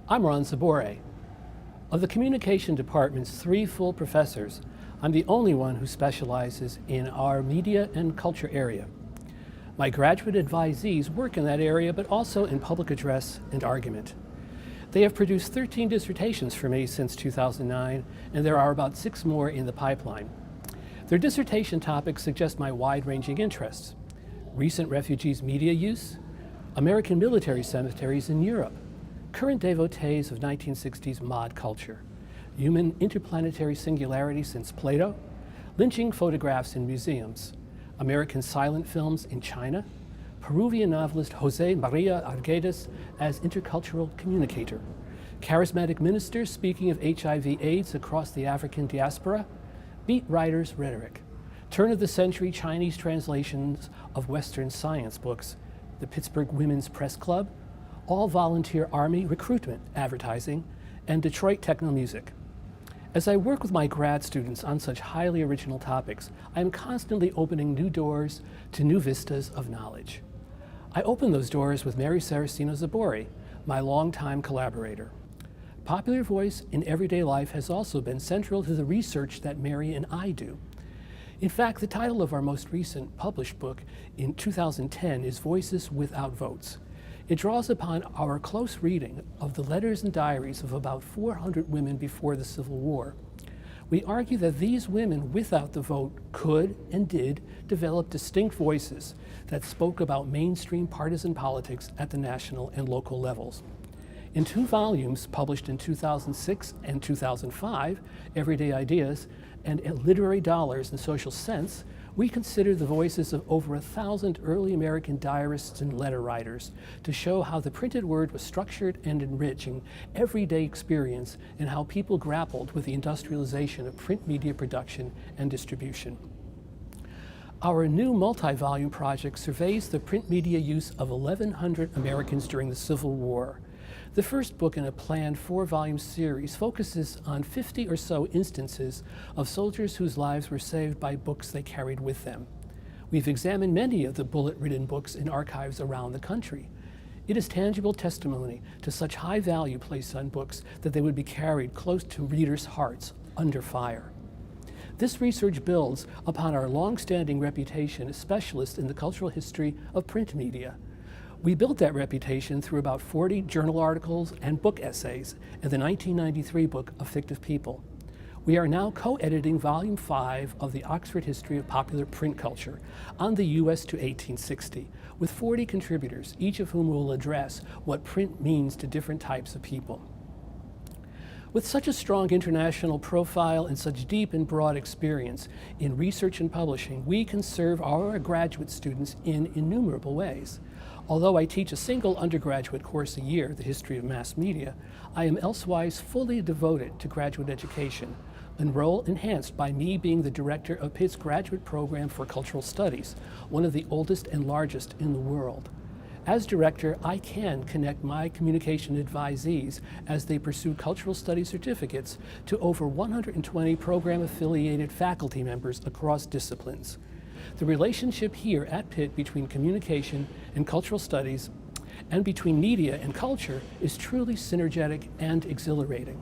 I'm Ronald Zboray. Of the communication department's 3 full professors, I'm the only one who specializes in our media and culture area. My graduate advisees work in that area, but also in public address and argument. They have produced 13 dissertations for me since 2009, and there are about 6 more in the pipeline. Their dissertation topics suggest my wide-ranging interests: recent refugees' media use, American military cemeteries in Europe, current devotees of 1960s mod culture, human interplanetary singularity since Plato, lynching photographs in museums, American silent films in China, Peruvian novelist Jose Maria Arguedas as intercultural communicator, charismatic ministers speaking of HIV/AIDS across the African diaspora, beat writers' rhetoric, turn-of-the-century Chinese translations of Western science books, the Pittsburgh Women's Press Club, all-volunteer Army recruitment advertising, and Detroit techno music. As I work with my grad students on such highly original topics, I am constantly opening new doors to new vistas of knowledge. I open those doors with Mary Saraceno Zboray, my longtime collaborator. Popular voice in everyday life has also been central to the research that Mary and I do. In fact, the title of our most recent published book in 2010 is Voices Without Votes. It draws upon our close reading of the letters and diaries of about 400 women before the Civil War. We argue that these women without the vote could and did develop distinct voices that spoke about mainstream partisan politics at the national and local levels. In 2 volumes published in 2006 and 2005, Everyday Ideas and Literary Dollars and Social Sense, we consider the voices of over 1,000 early American diarists and letter writers to show how the printed word was structured and enriching everyday experience and how people grappled with the industrialization of print media production and distribution. Our new multi-volume project surveys the print media use of 1,100 Americans during the Civil War. The first book in a planned 4-volume series focuses on 50 or so instances of soldiers whose lives were saved by books they carried with them. We've examined many of the bullet-ridden books in archives around the country. It is tangible testimony to such high value placed on books that they would be carried close to readers' hearts under fire. This research builds upon our long-standing reputation as specialists in the cultural history of print media. We built that reputation through about 40 journal articles and book essays in the 1993 book of Fictive People. We are now co-editing Volume 5 of the Oxford History of Popular Print Culture on the U.S. to 1860, with 40 contributors, each of whom will address what print means to different types of people. With such a strong international profile and such deep and broad experience in research and publishing, we can serve our graduate students in innumerable ways. Although I teach a single undergraduate course a year, the history of mass media, I am elsewise fully devoted to graduate education, a role enhanced by me being the director of Pitt's graduate program for cultural studies, one of the oldest and largest in the world. As director, I can connect my communication advisees as they pursue cultural studies certificates to over 120 program-affiliated faculty members across disciplines. The relationship here at Pitt between communication and cultural studies and between media and culture is truly synergetic and exhilarating.